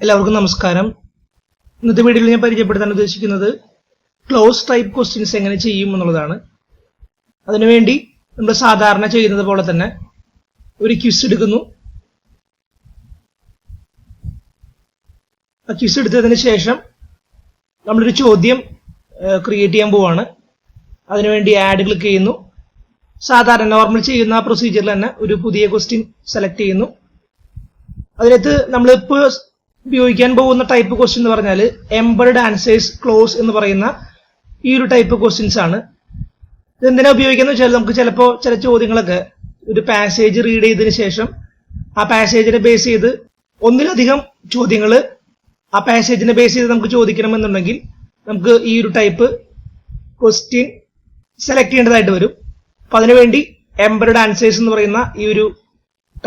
എല്ലാവർക്കും നമസ്കാരം. ഇന്നത്തെ വീഡിയോയിൽ ഞാൻ പരിചയപ്പെടുത്താൻ ഉദ്ദേശിക്കുന്നത് ക്ലോസ് ടൈപ്പ് ക്വസ്റ്റ്യൻസ് എങ്ങനെ ചെയ്യും എന്നുള്ളതാണ്. അതിനുവേണ്ടി നമ്മൾ സാധാരണ ചെയ്യുന്നത് പോലെ തന്നെ ഒരു ക്വിസ് എടുക്കുന്നു. ആ ക്വിസ് എടുത്തതിന് ശേഷം നമ്മളൊരു ചോദ്യം ക്രിയേറ്റ് ചെയ്യാൻ പോവാണ്. അതിനുവേണ്ടി ആഡ് ക്ലിക്ക് ചെയ്യുന്നു. സാധാരണ നോർമൽ ചെയ്യുന്ന പ്രൊസീജിയറിൽ തന്നെ ഒരു പുതിയ ക്വസ്റ്റ്യൻ സെലക്ട് ചെയ്യുന്നു. അതിനകത്ത് നമ്മളിപ്പോൾ ഉപയോഗിക്കാൻ പോകുന്ന ടൈപ്പ് ക്വസ്റ്റ്യൻ എന്ന് പറഞ്ഞാൽ എംബഡഡ് ആൻസേഴ്സ് ക്ലോസ് എന്ന് പറയുന്ന ഈ ഒരു ടൈപ്പ് ക്വസ്റ്റ്യൻസ് ആണ്. ഇതെന്തിനാ ഉപയോഗിക്കുന്നത് വെച്ചാൽ നമുക്ക് ചിലപ്പോൾ ചില ചോദ്യങ്ങളൊക്കെ ഒരു പാസേജ് റീഡ് ചെയ്തതിനു ശേഷം ആ പാസേജിനെ ബേസ് ചെയ്ത് ഒന്നിലധികം ചോദ്യങ്ങൾ ആ പാസേജിനെ ബേസ് ചെയ്ത് നമുക്ക് ചോദിക്കണമെന്നുണ്ടെങ്കിൽ നമുക്ക് ഈ ഒരു ടൈപ്പ് ക്വസ്റ്റ്യൻ സെലക്ട് ചെയ്യേണ്ടതായിട്ട് വരും. അപ്പൊ അതിനുവേണ്ടി എംബഡഡ് ആൻസേഴ്സ് എന്ന് പറയുന്ന ഈ ഒരു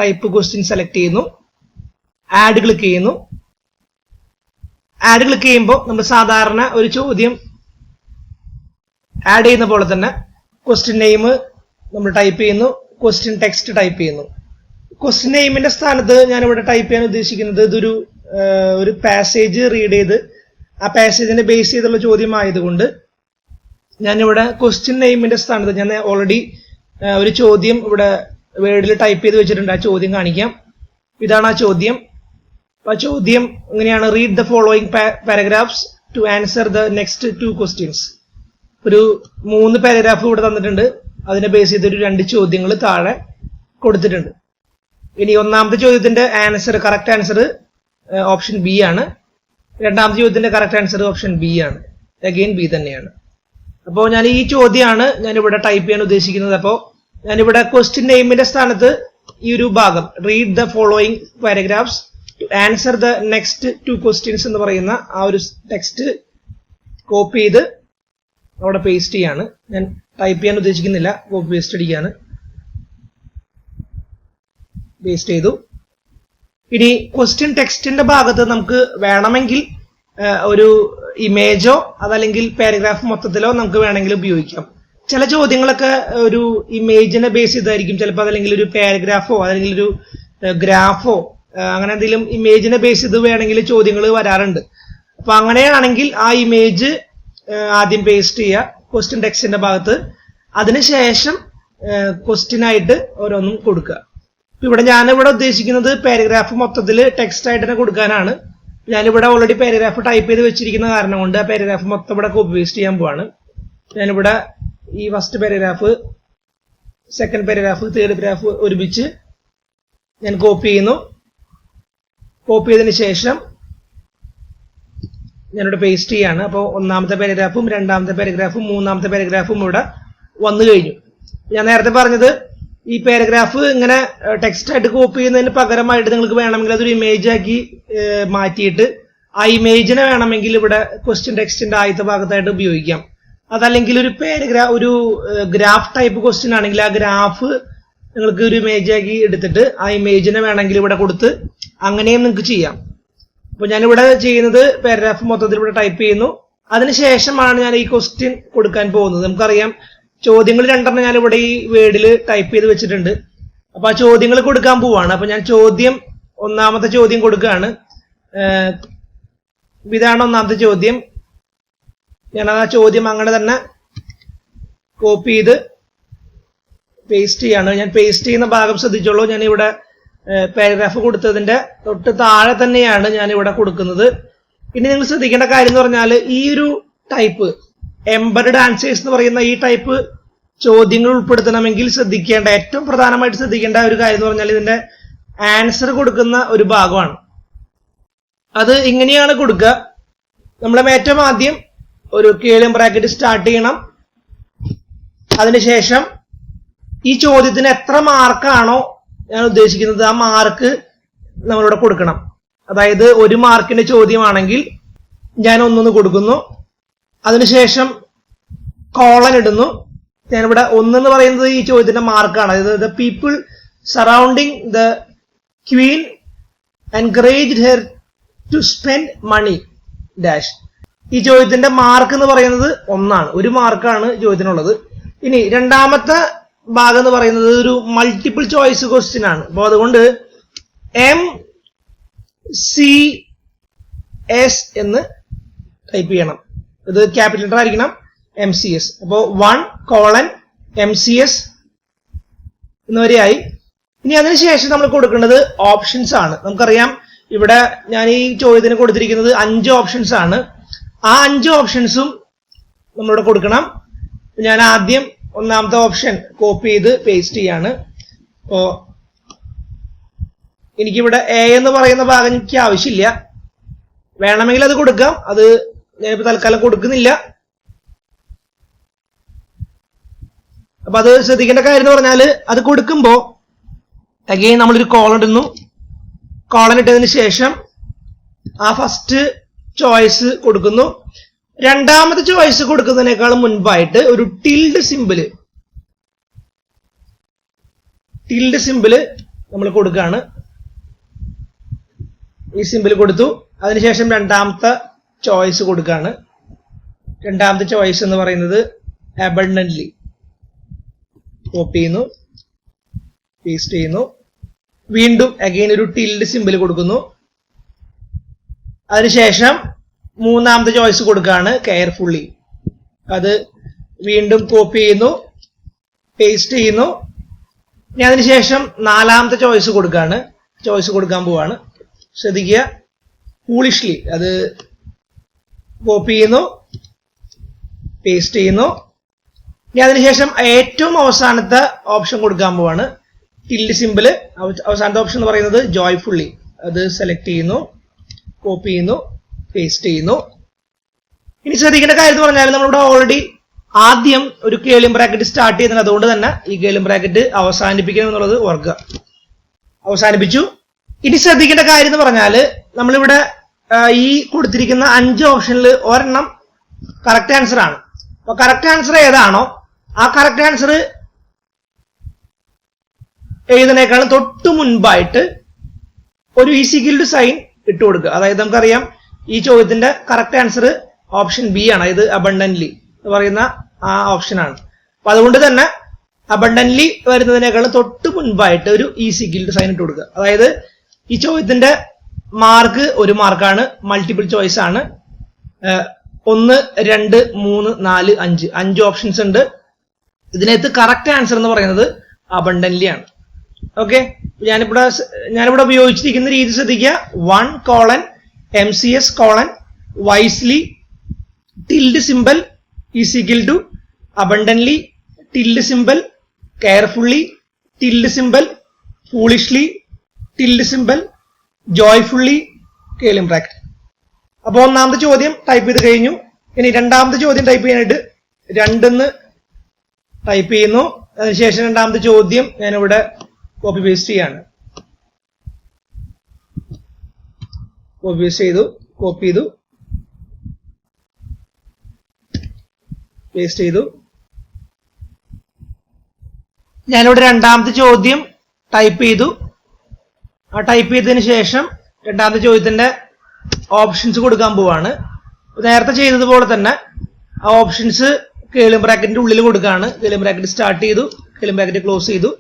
ടൈപ്പ് ക്വസ്റ്റ്യൻ സെലക്ട് ചെയ്യുന്നു. ആഡ് ക്ലിക്ക് ചെയ്യുന്നു. ആഡ് ക്ലിക്ക് ചെയ്യുമ്പോൾ നമ്മൾ സാധാരണ ഒരു ചോദ്യം ആഡ് ചെയ്യുന്ന പോലെ തന്നെ ക്വസ്റ്റ്യൻ നെയിം നമ്മൾ ടൈപ്പ് ചെയ്യുന്നു, ക്വസ്റ്റ്യൻ ടെക്സ്റ്റ് ടൈപ്പ് ചെയ്യുന്നു. ക്വസ്റ്റ്യൻ നെയിമിന്റെ സ്ഥാനത്ത് ഞാനിവിടെ ടൈപ്പ് ചെയ്യാൻ ഉദ്ദേശിക്കുന്നത് ഇതൊരു ഒരു പാസേജ് റീഡ് ചെയ്ത് ആ പാസേജിനെ ബേസ് ചെയ്തുള്ള ചോദ്യം ആയതുകൊണ്ട് ഞാനിവിടെ ക്വസ്റ്റ്യൻ നെയിമിന്റെ സ്ഥാനത്ത് ഞാൻ ഓൾറെഡി ഒരു ചോദ്യം ഇവിടെ വേർഡിൽ ടൈപ്പ് ചെയ്ത് വെച്ചിട്ടുണ്ട്. ആ ചോദ്യം കാണിക്കാം. ഇതാണ് ആ ചോദ്യം. ആ ചോദ്യം ഇങ്ങനെയാണ്: read the following paragraphs to answer the next 2 questions. ഒരു 3 പാരഗ്രാഫ് ഇവിടെ തന്നിട്ടുണ്ട്. അതിനെ ബേസ് ചെയ്ത് ഒരു 2 ചോദ്യങ്ങൾ താഴെ കൊടുത്തിട്ടുണ്ട്. ഇനി ഒന്നാമത്തെ ചോദ്യത്തിന്റെ answer, correct answer option B ആണ്. രണ്ടാമത്തെ ചോദ്യത്തിന്റെ കറക്റ്റ് ആൻസർ ഓപ്ഷൻ ബി ആണ്. അഗെയിൻ ബി തന്നെയാണ്. അപ്പോൾ ഞാൻ ഈ ചോദ്യമാണ് ഞാനിവിടെ ടൈപ്പ് ചെയ്യാൻ ഉദ്ദേശിക്കുന്നത്. അപ്പോൾ ഞാനിവിടെ ക്വസ്റ്റ്യൻ നെയിമിന്റെ സ്ഥാനത്ത് ഈ ഒരു ഭാഗം read the following paragraphs to answer the next 2 questions എന്ന് പറയുന്ന ആ ഒരു ടെക്സ്റ്റ് കോപ്പി ചെയ്ത് അവിടെ പേസ്റ്റ് ചെയ്യാണ്. ഞാൻ ടൈപ്പ് ചെയ്യാൻ ഉദ്ദേശിക്കുന്നില്ല, കോപ്പി പേസ്റ്റ് അടിക്കുകയാണ്. പേസ്റ്റ് ചെയ്തു. ഇനി ക്വസ്റ്റ്യൻ ടെക്സ്റ്റിന്റെ ഭാഗത്ത് നമുക്ക് വേണമെങ്കിൽ ഒരു ഇമേജോ അതല്ലെങ്കിൽ പാരഗ്രാഫ് മൊത്തത്തിലോ നമുക്ക് വേണമെങ്കിൽ ഉപയോഗിക്കാം. ചില ചോദ്യങ്ങളൊക്കെ ഒരു ഇമേജിനെ ബേസ് ചെയ്തായിരിക്കും. ചിലപ്പോൾ അതല്ലെങ്കിൽ ഒരു പാരഗ്രാഫോ അല്ലെങ്കിൽ ഒരു ഗ്രാഫോ അങ്ങനെ എന്തെങ്കിലും ഇമേജിനെ ബേസ് ചെയ്ത് വേണമെങ്കിൽ ചോദ്യങ്ങൾ വരാറുണ്ട്. അപ്പൊ അങ്ങനെയാണെങ്കിൽ ആ ഇമേജ് ആദ്യം പേസ്റ്റ് ചെയ്യുക ക്വസ്റ്റ്യൻ ടെക്സ്റ്റിന്റെ ഭാഗത്ത്. അതിനുശേഷം ക്വസ്റ്റ്യൻ ആയിട്ട് ഓരോന്നും കൊടുക്കുക. ഇവിടെ ഞാനിവിടെ ഉദ്ദേശിക്കുന്നത് പാരഗ്രാഫ് മൊത്തത്തിൽ ടെക്സ്റ്റ് ആയിട്ട് തന്നെ കൊടുക്കാനാണ്. ഞാനിവിടെ ഓൾറെഡി പാരഗ്രാഫ് ടൈപ്പ് ചെയ്ത് വെച്ചിരിക്കുന്ന കാരണം കൊണ്ട് ആ പാരഗ്രാഫ് മൊത്തം ഇവിടെ കോപ്പി പേസ്റ്റ് ചെയ്യാൻ പോവാണ്. ഞാനിവിടെ ഈ first paragraph, second paragraph, third paragraph ഒരുമിച്ച് ഞാൻ കോപ്പി ചെയ്യുന്നു. കോപ്പി ചെയ്തതിന് ശേഷം ഞാനിവിടെ പേസ്റ്റ് ചെയ്യാണ്. അപ്പോൾ ഒന്നാമത്തെ പാരഗ്രാഫും രണ്ടാമത്തെ പാരഗ്രാഫും മൂന്നാമത്തെ പാരഗ്രാഫും ഇവിടെ വന്നു കഴിഞ്ഞു. ഞാൻ നേരത്തെ പറഞ്ഞത് ഈ പാരഗ്രാഫ് ഇങ്ങനെ ടെക്സ്റ്റ് ആയിട്ട് കോപ്പി ചെയ്യുന്നതിന് പകരമായിട്ട് നിങ്ങൾക്ക് വേണമെങ്കിൽ അതൊരു ഇമേജ് ആക്കി മാറ്റിയിട്ട് ആ ഇമേജിനെ വേണമെങ്കിൽ ഇവിടെ ക്വസ്റ്റ്യൻ ടെക്സ്റ്റിന്റെ ആദ്യത്തെ ഭാഗത്തായിട്ട് ഉപയോഗിക്കാം. അതല്ലെങ്കിൽ ഒരു ഒരു ഗ്രാഫ് ടൈപ്പ് ക്വസ്റ്റ്യൻ ആണെങ്കിൽ ആ ഗ്രാഫ് നിങ്ങൾക്ക് ഒരു ഇമേജ് ആക്കി എടുത്തിട്ട് ആ ഇമേജിനെ വേണമെങ്കിൽ ഇവിടെ കൊടുത്ത് അങ്ങനെയും നിങ്ങൾക്ക് ചെയ്യാം. അപ്പൊ ഞാനിവിടെ ചെയ്യുന്നത് പാരഗ്രാഫ് മൊത്തത്തിൽ ഇവിടെ ടൈപ്പ് ചെയ്യുന്നു. അതിനുശേഷമാണ് ഞാൻ ഈ ക്വസ്റ്റ്യൻ കൊടുക്കാൻ പോകുന്നത്. നമുക്കറിയാം ചോദ്യങ്ങൾ 2 ഞാൻ ഇവിടെ ഈ വേർഡിൽ ടൈപ്പ് ചെയ്ത് വെച്ചിട്ടുണ്ട്. അപ്പൊ ആ ചോദ്യങ്ങൾ കൊടുക്കാൻ പോവാണ്. അപ്പൊ ഞാൻ ഒന്നാമത്തെ ചോദ്യം കൊടുക്കുകയാണ്. ഇതാണ് ഒന്നാമത്തെ ചോദ്യം. ഞാൻ ആ ചോദ്യം അങ്ങനെ തന്നെ കോപ്പി ചെയ്ത് പേസ്റ്റ് ചെയ്യാണ്. ഞാൻ പേസ്റ്റ് ചെയ്യുന്ന ഭാഗം ശ്രദ്ധിച്ചോളൂ. ഞാൻ ഇവിടെ പാരഗ്രാഫ് കൊടുത്തതിന്റെ തൊട്ട് താഴെ തന്നെയാണ് ഞാൻ ഇവിടെ കൊടുക്കുന്നത്. ഇനി നിങ്ങൾ ശ്രദ്ധിക്കേണ്ട കാര്യം എന്ന് പറഞ്ഞാൽ ഈ ഒരു ടൈപ്പ് എംബഡഡ് ആൻസേഴ്സ് എന്ന് പറയുന്ന ഈ ടൈപ്പ് ചോദ്യങ്ങൾ ഉൾപ്പെടുത്തണമെങ്കിൽ ശ്രദ്ധിക്കേണ്ട, ഏറ്റവും പ്രധാനമായിട്ട് ശ്രദ്ധിക്കേണ്ട ഒരു കാര്യം എന്ന് പറഞ്ഞാൽ ഇതിന്റെ ആൻസർ കൊടുക്കുന്ന ഒരു ഭാഗമാണ്. അത് ഇങ്ങനെയാണ് കൊടുക്കുക. നമ്മളെ ഏറ്റവും ആദ്യം ഒരു കേളിയം ബ്രാക്കറ്റ് സ്റ്റാർട്ട് ചെയ്യണം. അതിനുശേഷം ഈ ചോദ്യത്തിന് എത്ര മാർക്കാണോ ഞാൻ ഉദ്ദേശിക്കുന്നത് ആ മാർക്ക് നമ്മളിവിടെ കൊടുക്കണം. അതായത് 1 മാർക്കിന്റെ ചോദ്യമാണെങ്കിൽ ഞാൻ 1 കൊടുക്കുന്നു. അതിനുശേഷം കോളൻ ഇടുന്നു. ഞാനിവിടെ 1 എന്ന് പറയുന്നത് ഈ ചോദ്യത്തിന്റെ മാർക്കാണ്. അതായത് the people surrounding the queen encouraged her to spend money dash. ഈ ചോദ്യത്തിന്റെ മാർക്ക് എന്ന് പറയുന്നത് 1 ആണ്. 1 മാർക്കാണ് ചോദ്യത്തിനുള്ളത്. ഇനി രണ്ടാമത്തെ ഭാഗം എന്ന് പറയുന്നത് ഒരു മൾട്ടിപ്പിൾ ചോയ്സ് ക്വസ്റ്റ്യൻ ആണ്. അപ്പൊ അതുകൊണ്ട് MC എസ് എന്ന് ടൈപ്പ് ചെയ്യണം. ഇത് ക്യാപിറ്റൽ ലെറ്റർ ആയിരിക്കണം, MCS. അപ്പോ 1 MCS എന്നുവരെയായി. ഇനി അതിനുശേഷം നമ്മൾ കൊടുക്കേണ്ടത് ഓപ്ഷൻസ് ആണ്. നമുക്കറിയാം ഇവിടെ ഞാൻ ഈ ചോദ്യത്തിന് കൊടുത്തിരിക്കുന്നത് 5 ഓപ്ഷൻസ് ആണ്. ആ 5 ഓപ്ഷൻസും നമ്മളിവിടെ കൊടുക്കണം. ഞാൻ ആദ്യം ഒന്നാമത്തെ ഓപ്ഷൻ കോപ്പി ചെയ്ത് പേസ്റ്റ് ചെയ്യാണ്. അപ്പോ എനിക്കിവിടെ എ എന്ന് പറയുന്ന ഭാഗം എനിക്ക് ആവശ്യമില്ല, വേണമെങ്കിൽ അത് കൊടുക്കാം, അത് ഞാനിപ്പോ തൽക്കാലം കൊടുക്കുന്നില്ല. അപ്പൊ അത് ശ്രദ്ധിക്കേണ്ട കാര്യം എന്ന് പറഞ്ഞാല് അത് കൊടുക്കുമ്പോ അഗെയിൻ നമ്മളൊരു കോളൻ ഇടുന്നു. കോളൻ ഇട്ടതിന് ശേഷം ആ ഫസ്റ്റ് ചോയ്സ് കൊടുക്കുന്നു. രണ്ടാമത്തെ ചോയ്സ് കൊടുക്കുന്നതിനേക്കാളും മുൻപായിട്ട് ഒരു ടിൽഡ് സിമ്പിള് നമ്മൾ കൊടുക്കുകയാണ്. ഈ സിമ്പിൾ കൊടുത്തു. അതിനുശേഷം രണ്ടാമത്തെ ചോയ്സ് കൊടുക്കുകയാണ്. രണ്ടാമത്തെ ചോയ്സ് എന്ന് പറയുന്നത് abundantly. കോപ്പി ചെയ്യുന്നു, പേസ്റ്റ് ചെയ്യുന്നു. വീണ്ടും അഗെയിൻ ഒരു ടിൽഡ് സിമ്പിൾ കൊടുക്കുന്നു. അതിനുശേഷം മൂന്നാമത്തെ ചോയ്സ് കൊടുക്കുകയാണ് കെയർഫുള്ളി. അത് വീണ്ടും കോപ്പി ചെയ്യുന്നു, പേസ്റ്റ് ചെയ്യുന്നു. ഇനി അതിനുശേഷം നാലാമത്തെ ചോയ്സ് കൊടുക്കുകയാണ്. ചോയ്സ് കൊടുക്കാൻ പോവാണ്. ശ്രദ്ധിക്കുക, ഫൂളിഷ്ലി. അത് കോപ്പി ചെയ്യുന്നു, പേസ്റ്റ് ചെയ്യുന്നു. ഇനി അതിനുശേഷം ഏറ്റവും അവസാനത്തെ ഓപ്ഷൻ കൊടുക്കാൻ പോവാണ്, ടിൽഡ് സിമ്പിള്. അവസാനത്തെ ഓപ്ഷൻ എന്ന് പറയുന്നത് ജോയ്ഫുള്ളി. അത് സെലക്ട് ചെയ്യുന്നു, കോപ്പി ചെയ്യുന്നു, പേസ്റ്റ് ചെയ്യുന്നു. ഇനി ശ്രദ്ധിക്കേണ്ട കാര്യം എന്ന് പറഞ്ഞാൽ നമ്മളിവിടെ ഓൾറെഡി ആദ്യം ഒരു കേളിംഗ് ബ്രാക്കറ്റ് സ്റ്റാർട്ട് ചെയ്യുന്നത്, അതുകൊണ്ട് തന്നെ ഈ കേളിംഗ് ബ്രാക്കറ്റ് അവസാനിപ്പിക്കണം എന്നുള്ളത് ഓർക്കുക. അവസാനിപ്പിച്ചു. ഇനി ശ്രദ്ധിക്കേണ്ട കാര്യം എന്ന് പറഞ്ഞാല് നമ്മളിവിടെ ഈ കൊടുത്തിരിക്കുന്ന 5 ഓപ്ഷനിൽ ഒരെണ്ണം കറക്റ്റ് ആൻസർ ആണ്. അപ്പൊ കറക്റ്റ് ആൻസർ ഏതാണോ ആ കറക്റ്റ് ആൻസർ എഴുതുന്നേക്കാളും തൊട്ടു മുൻപായിട്ട് ഒരു ഈസിക്വൽ സൈൻ ഇട്ട് കൊടുക്കുക. അതായത് നമുക്കറിയാം ഈ ചോദ്യത്തിന്റെ കറക്റ്റ് ആൻസർ ഓപ്ഷൻ ബി ആണ്. ഇത് അബണ്ടന്റ്ലി എന്ന് പറയുന്ന ആ ഓപ്ഷൻ ആണ്. അപ്പൊ അതുകൊണ്ട് തന്നെ അബണ്ടന്റ്ലി വരുന്നതിനേക്കാളും തൊട്ട് മുൻപായിട്ട് ഒരു ഈസിക്വൽ സൈൻ ഇട്ട് കൊടുക്കുക. അതായത് ഈ ചോദ്യത്തിന്റെ മാർക്ക് 1 മാർക്കാണ്, മൾട്ടിപ്പിൾ ചോയ്സ് ആണ്. 1, 2, 3, 4, 5 5 ഓപ്ഷൻസ് ഉണ്ട്. ഇതിനകത്ത് കറക്റ്റ് ആൻസർ എന്ന് പറയുന്നത് അബണ്ടന്റ്ലി ആണ്. ഓക്കെ, ഞാനിവിടെ ഉപയോഗിച്ചിരിക്കുന്ന രീതി ശ്രദ്ധിക്കുക. 1 MCS wisely tilde symbol is equal to abundantly tilde symbol carefully tilde symbol foolishly tilde symbol joyfully curling bracket. അപ്പൊ ഒന്നാമത്തെ ചോദ്യം ടൈപ്പ് ചെയ്ത് കഴിഞ്ഞു. ഇനി രണ്ടാമത്തെ ചോദ്യം ടൈപ്പ് ചെയ്യാനായിട്ട് 2 ടൈപ്പ് ചെയ്യുന്നു. അതിനുശേഷം രണ്ടാമത്തെ ചോദ്യം ഞാനിവിടെ കോപ്പി പേസ്റ്റ് ചെയ്യാണ്. കോപ്പി പേസ്റ്റ് ചെയ്തു, കോപ്പി ചെയ്തു, പേസ്റ്റ് ചെയ്തു. ഞാനിവിടെ രണ്ടാമത്തെ ചോദ്യം ടൈപ്പ് ചെയ്തു. ആ ടൈപ്പ് ചെയ്തതിന് ശേഷം രണ്ടാമത്തെ ചോദ്യത്തിന്റെ ഓപ്ഷൻസ് കൊടുക്കാൻ പോവാണ്. നേരത്തെ ചെയ്തതുപോലെ തന്നെ ആ ഓപ്ഷൻസ് കേളിംഗ് ബ്രാക്കറ്റിന്റെ ഉള്ളിൽ കൊടുക്കുകയാണ്. കേളിംഗ് ബ്രാക്കറ്റ് സ്റ്റാർട്ട് ചെയ്തു, കേളിംഗ് ബ്രാക്കറ്റ് ക്ലോസ് ചെയ്തു.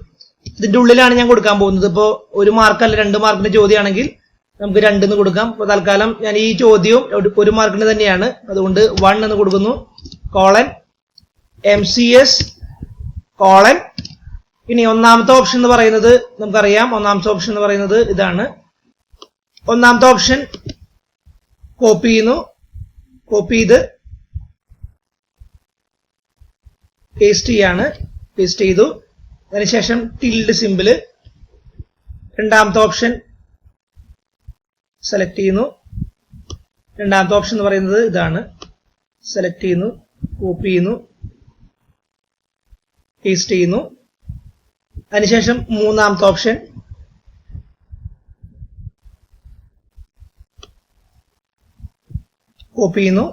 ഇതിന്റെ ഉള്ളിലാണ് ഞാൻ കൊടുക്കാൻ പോകുന്നത്. ഇപ്പോ 1 മാർക്കല്ല 2 മാർക്കിന്റെ ചോദ്യമാണെങ്കിൽ നമുക്ക് 2 എന്ന് കൊടുക്കാം. ഇപ്പൊ തൽക്കാലം ഞാൻ ഈ ചോദ്യവും 1 മാർക്കിന് തന്നെയാണ്, അതുകൊണ്ട് 1 എന്ന് കൊടുക്കുന്നു. MCS ഇനി ഒന്നാമത്തെ ഓപ്ഷൻ എന്ന് പറയുന്നത് നമുക്കറിയാം. ഒന്നാമത്തെ ഓപ്ഷൻ എന്ന് പറയുന്നത് ഇതാണ്. ഒന്നാമത്തെ ഓപ്ഷൻ കോപ്പി ചെയ്യുന്നു, കോപ്പി ചെയ്ത് പേസ്റ്റ് ചെയ്യാണ്, പേസ്റ്റ് ചെയ്തു. അതിനുശേഷം ടിൽഡ് സിമ്പിള്. രണ്ടാമത്തെ ഓപ്ഷൻ സെലക്ട് ചെയ്യുന്നു. രണ്ടാമത്തെ ഓപ്ഷൻ എന്ന് പറയുന്നത് ഇതാണ്. സെലക്ട് ചെയ്യുന്നു, കോപ്പി ചെയ്യുന്നു, പേസ്റ്റ് ചെയ്യുന്നു. അതിനുശേഷം മൂന്നാമത്തെ ഓപ്ഷൻ കോപ്പി ചെയ്യുന്നു,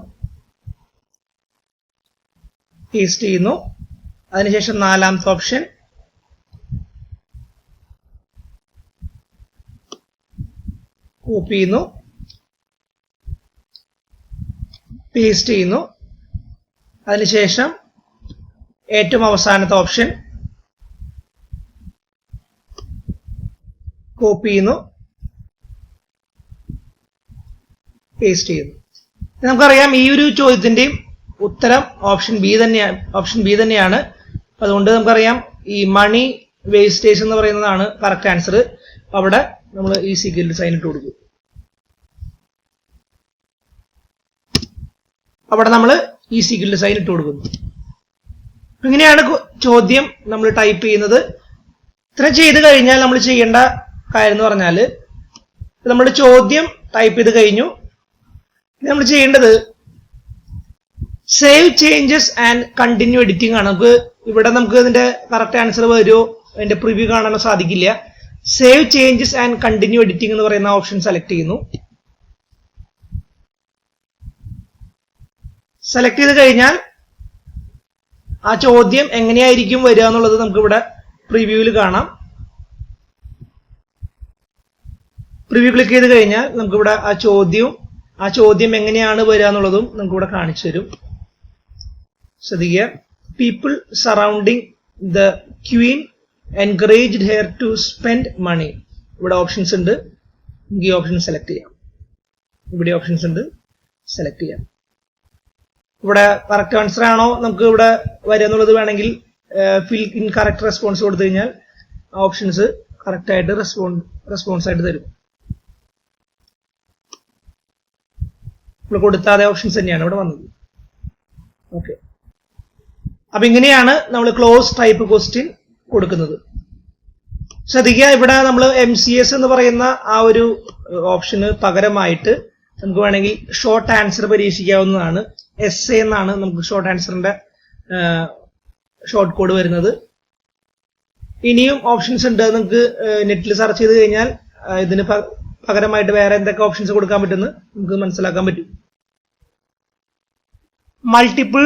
പേസ്റ്റ് ചെയ്യുന്നു. അതിനുശേഷം നാലാമത്തെ ഓപ്ഷൻ കോപ്പി ചെയ്യുന്നു, പേസ്റ്റ് ചെയ്യുന്നു. അതിനുശേഷം ഏറ്റവും അവസാനത്തെ ഓപ്ഷൻ കോപ്പി ചെയ്യുന്നു, പേസ്റ്റ് ചെയ്യുന്നു. നമുക്കറിയാം ഈ ഒരു ചോദ്യത്തിന്റെയും ഉത്തരം ഓപ്ഷൻ ബി തന്നെയാണ്. അതുകൊണ്ട് നമുക്കറിയാം ഈ മണി വേസ്റ്റേജ് എന്ന് പറയുന്നതാണ് കറക്റ്റ് ആൻസർ. അവിടെ നമ്മൾ ഈ ഈക്വൽ ടു സൈൻ ഇട്ട് കൊടുക്കും. അവിടെ നമ്മൾ ഈ ഈക്വൽ ടു സൈൻ ഇട്ട് കൊടുക്കുന്നു. ഇങ്ങനെയാണ് ചോദ്യം നമ്മൾ ടൈപ്പ് ചെയ്യുന്നത്. ഇത്ര ചെയ്ത് കഴിഞ്ഞാൽ നമ്മൾ ചെയ്യേണ്ട കാര്യം എന്ന് പറഞ്ഞാൽ നമ്മൾ ചോദ്യം ടൈപ്പ് ചെയ്ത് കഴിഞ്ഞു. നമ്മൾ ചെയ്യേണ്ടത് save changes and continue editing ആണ്. നമുക്ക് ഇതിന്റെ കറക്റ്റ് ആൻസർ വരുമോ അതിന്റെ പ്രിവ്യൂ കാണാനോ സാധിക്കില്ല. Save changes and continue editing എന്ന് പറയുന്ന ഓപ്ഷൻ സെലക്ട് ചെയ്യുന്നു. സെലക്ട് ചെയ്ത് കഴിഞ്ഞാൽ ആ ചോദ്യം എങ്ങനെയായിരിക്കും വരിക എന്നുള്ളത് നമുക്ക് ഇവിടെ പ്രിവ്യൂവിൽ കാണാം. പ്രിവ്യൂ ക്ലിക്ക് ചെയ്ത് കഴിഞ്ഞാൽ നമുക്കിവിടെ ആ ചോദ്യം എങ്ങനെയാണ് വരിക എന്നുള്ളതും നമുക്കിവിടെ കാണിച്ചു തരും. ശ്രദ്ധിക്കുക. People surrounding the queen encouraged her to spend money. ഇവിടെ ഓപ്ഷൻസ് ഉണ്ട്. നമുക്ക് ഈ ഓപ്ഷൻ സെലക്ട് ചെയ്യാം. ഇവിടെ ഓപ്ഷൻസ് ഉണ്ട്, സെലക്ട് ചെയ്യാം. ഇവിടെ കറക്റ്റ് ആൻസർ ആണോ നമുക്ക് ഇവിടെ വരിക എന്നുള്ളത് വേണമെങ്കിൽ ഫിൽ ഇൻ കറക്റ്റ് റെസ്പോൺസ് കൊടുത്തു കഴിഞ്ഞാൽ ആ ഓപ്ഷൻസ് കറക്റ്റ് ആയിട്ട് റെസ്പോൺസ് ആയിട്ട് തരും. ഇവിടെ കൊടുത്താതെ ഓപ്ഷൻസ് തന്നെയാണ് ഇവിടെ വന്നത്. ഓക്കെ, അപ്പൊ ഇങ്ങനെയാണ് നമ്മൾ ക്ലോസ് ടൈപ്പ് ക്വസ്റ്റ്യൻ കൊടുക്കുന്നത്. ശ്രദ്ധിക്കുക, ഇവിടെ നമ്മൾ MCS എന്ന് പറയുന്ന ആ ഒരു ഓപ്ഷന് പകരമായിട്ട് നമുക്ക് വേണമെങ്കിൽ ഷോർട്ട് ആൻസർ പരീക്ഷിക്കാവുന്നതാണ്. SA എന്നാണ് നമുക്ക് ഷോർട്ട് ആൻസറിന്റെ ഷോർട്ട് കോഡ് വരുന്നത്. ഇനിയും ഓപ്ഷൻസ് ഉണ്ട്. നമുക്ക് നെറ്റിൽ സെർച്ച് ചെയ്ത് കഴിഞ്ഞാൽ ഇതിന് പകരമായിട്ട് വേറെ എന്തൊക്കെ ഓപ്ഷൻസ് കൊടുക്കാൻ പറ്റുമെന്ന് നമുക്ക് മനസ്സിലാക്കാൻ പറ്റും. മൾട്ടിപ്പിൾ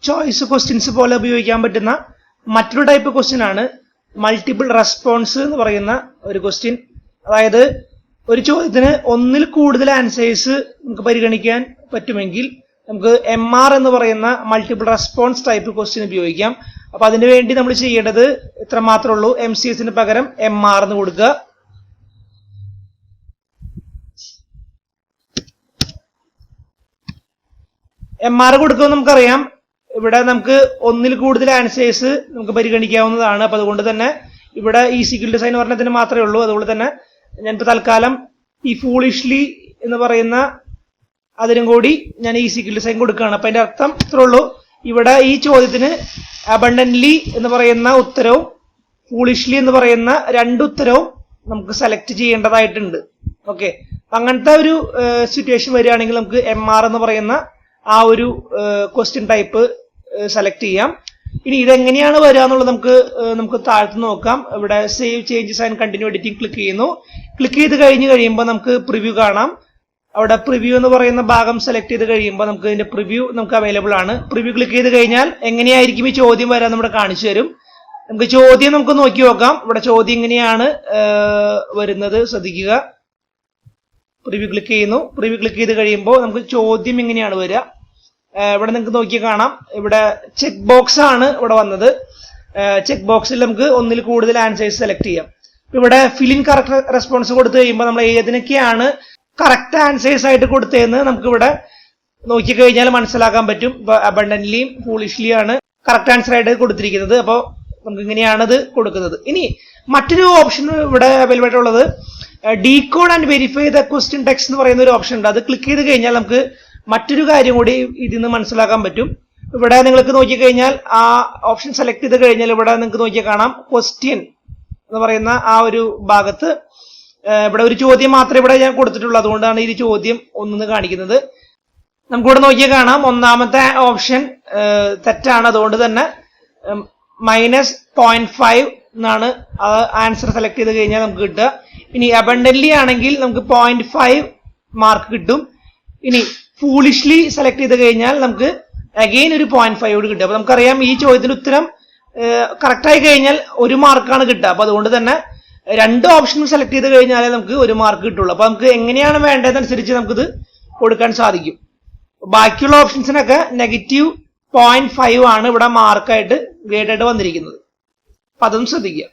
ചോയ്സ് ക്വസ്റ്റ്യൻസ് പോലെ ഉപയോഗിക്കാൻ പറ്റുന്ന മറ്റൊരു ടൈപ്പ് ക്വസ്റ്റ്യൻ ആണ് മൾട്ടിപ്പിൾ റെസ്പോൺസ് എന്ന് പറയുന്ന ഒരു ക്വസ്റ്റ്യൻ. അതായത് ഒരു ചോദ്യത്തിന് ഒന്നിൽ കൂടുതൽ ആൻസേഴ്സ് നമുക്ക് പരിഗണിക്കാൻ പറ്റുമെങ്കിൽ നമുക്ക് MR എന്ന് പറയുന്ന മൾട്ടിപ്പിൾ റെസ്പോൺസ് ടൈപ്പ് ക്വസ്റ്റ്യൻ ഉപയോഗിക്കാം. അപ്പൊ അതിനു വേണ്ടി നമ്മൾ ചെയ്യേണ്ടത് ഇത്ര മാത്രമേ ഉള്ളൂ. MCSന് പകരം MR എന്ന് കൊടുക്കുക. MR കൊടുക്കുമ്പോൾ നമുക്കറിയാം ഇവിടെ നമുക്ക് ഒന്നിൽ കൂടുതൽ ആൻസേഴ്സ് നമുക്ക് പരിഗണിക്കാവുന്നതാണ്. അപ്പൊ അതുകൊണ്ട് തന്നെ ഇവിടെ ഈ ഈക്വൽ ടു സൈൻ പറഞ്ഞതിന് മാത്രമേ ഉള്ളൂ. അതുകൊണ്ട് തന്നെ ഞാനിപ്പോ തൽക്കാലം ഈ ഫൂളിഷ്ലി എന്ന് പറയുന്ന അതിനും കൂടി ഞാൻ ഈ ഈക്വൽ ടു സൈൻ കൊടുക്കുകയാണ്. അപ്പൊ അതിന്റെ അർത്ഥം ഇത്രേ ഉള്ളൂ. ഇവിടെ ഈ ചോദ്യത്തിന് അബണ്ടന്റ്ലി എന്ന് പറയുന്ന ഉത്തരവും ഫൂളിഷ്ലി എന്ന് പറയുന്ന രണ്ട് ഉത്തരവും നമുക്ക് സെലക്ട് ചെയ്യേണ്ടതായിട്ടുണ്ട്. ഓക്കെ, അങ്ങനത്തെ ഒരു സിറ്റുവേഷൻ വരികയാണെങ്കിൽ നമുക്ക് MR എന്ന് പറയുന്ന ആ ഒരു ക്വസ്റ്റ്യൻ ടൈപ്പ് സെലക്ട് ചെയ്യാം. ഇനി ഇതെങ്ങനെയാണ് വരിക എന്നുള്ളത് നമുക്ക് താഴ്ത്തു നോക്കാം. ഇവിടെ save changes and continue editing click ചെയ്യുന്നു. ക്ലിക്ക് ചെയ്ത് കഴിയുമ്പോൾ നമുക്ക് പ്രിവ്യൂ കാണാം. അവിടെ പ്രിവ്യൂ എന്ന് പറയുന്ന ഭാഗം സെലക്ട് ചെയ്ത് കഴിയുമ്പോൾ നമുക്ക് ഇതിന്റെ പ്രിവ്യൂ നമുക്ക് അവൈലബിൾ ആണ്. പ്രിവ്യൂ ക്ലിക്ക് ചെയ്ത് കഴിഞ്ഞാൽ എങ്ങനെയായിരിക്കും ഈ ചോദ്യം വരാൻ നമ്മുടെ കാണിച്ചു തരും. നമുക്ക് ചോദ്യം നമുക്ക് നോക്കി നോക്കാം. ഇവിടെ ചോദ്യം എങ്ങനെയാണ് വരുന്നത് ശ്രദ്ധിക്കുക. പ്രിവ്യൂ ക്ലിക്ക് ചെയ്യുന്നു. പ്രിവ്യൂ ക്ലിക്ക് ചെയ്ത് കഴിയുമ്പോൾ നമുക്ക് ചോദ്യം എങ്ങനെയാണ് വരിക ഇവിടെ നിങ്ങൾക്ക് നോക്കിയാൽ കാണാം. ഇവിടെ ചെക്ക് ബോക്സ് ആണ് ഇവിടെ വന്നത്. ചെക്ക് ബോക്സിൽ നമുക്ക് ഒന്നിൽ കൂടുതൽ ആൻസേഴ്സ് സെലക്ട് ചെയ്യാം. ഇവിടെ ഫിൽ ഇൻ കറക്റ്റ് റെസ്പോൺസ് കൊടുത്തു കഴിയുമ്പോൾ നമ്മൾ ഏതിനൊക്കെയാണ് കറക്റ്റ് ആൻസേഴ്സ് ആയിട്ട് കൊടുത്തതെന്ന് നമുക്ക് ഇവിടെ നോക്കിക്കഴിഞ്ഞാൽ മനസ്സിലാക്കാൻ പറ്റും. ഇപ്പൊ അബണ്ടന്റ്ലിയും ഫൂളിഷ്ലിയും ആണ് കറക്റ്റ് ആൻസർ ആയിട്ട് കൊടുത്തിരിക്കുന്നത്. അപ്പോൾ നമുക്ക് ഇങ്ങനെയാണ് ഇത് കൊടുക്കുന്നത്. ഇനി മറ്റൊരു ഓപ്ഷൻ ഇവിടെ അവൈലബിൾ ആയിട്ടുള്ളത് decode and verify the question text എന്ന് പറയുന്ന ഒരു ഓപ്ഷൻ ഉണ്ട്. അത് ക്ലിക്ക് ചെയ്ത് കഴിഞ്ഞാൽ നമുക്ക് മറ്റൊരു കാര്യം കൂടി ഇതിൽ നിന്ന് മനസ്സിലാക്കാൻ പറ്റും. ഇവിടെ നിങ്ങൾക്ക് നോക്കിക്കഴിഞ്ഞാൽ ആ ഓപ്ഷൻ സെലക്ട് ചെയ്ത് കഴിഞ്ഞാൽ ഇവിടെ നിങ്ങൾക്ക് നോക്കിയാൽ കാണാം ക്വസ്റ്റ്യൻ എന്ന് പറയുന്ന ആ ഒരു ഭാഗത്ത് ഇവിടെ ഒരു ചോദ്യം മാത്രമേ ഇവിടെ ഞാൻ കൊടുത്തിട്ടുള്ളൂ. അതുകൊണ്ടാണ് ഈ ചോദ്യം ഒന്നെന്ന് കാണിക്കുന്നത്. നമുക്കിവിടെ നോക്കിയാൽ കാണാം ഒന്നാമത്തെ ഓപ്ഷൻ തെറ്റാണ്. അതുകൊണ്ട് തന്നെ -0.5 എന്നാണ് ആൻസർ സെലക്ട് ചെയ്ത് കഴിഞ്ഞാൽ നമുക്ക് കിട്ടുക. ഇനി അബണ്ടന്റ്ലി ആണെങ്കിൽ നമുക്ക് 0.5 മാർക്ക് കിട്ടും. ഇനി ഫൂളിഷ്ലി സെലക്ട് ചെയ്ത് കഴിഞ്ഞാൽ നമുക്ക് അഗെയിൻ ഒരു 0.5 കിട്ടും. അപ്പൊ നമുക്കറിയാം ഈ ചോദ്യത്തിന് ഉത്തരം കറക്റ്റ് ആയി കഴിഞ്ഞാൽ 1 മാർക്കാണ് കിട്ടുക. അപ്പൊ അതുകൊണ്ട് തന്നെ രണ്ട് ഓപ്ഷനും സെലക്ട് ചെയ്ത് കഴിഞ്ഞാലേ നമുക്ക് 1 മാർക്ക് കിട്ടുള്ളൂ. അപ്പൊ നമുക്ക് എങ്ങനെയാണ് വേണ്ടതനുസരിച്ച് നമുക്കിത് കൊടുക്കാൻ സാധിക്കും. ബാക്കിയുള്ള ഓപ്ഷൻസിനൊക്കെ -0.5 ആണ് ഇവിടെ മാർക്കായിട്ട് ഗ്രേഡ് ആയിട്ട് വന്നിരിക്കുന്നത്. അപ്പൊ അതും ശ്രദ്ധിക്കുക.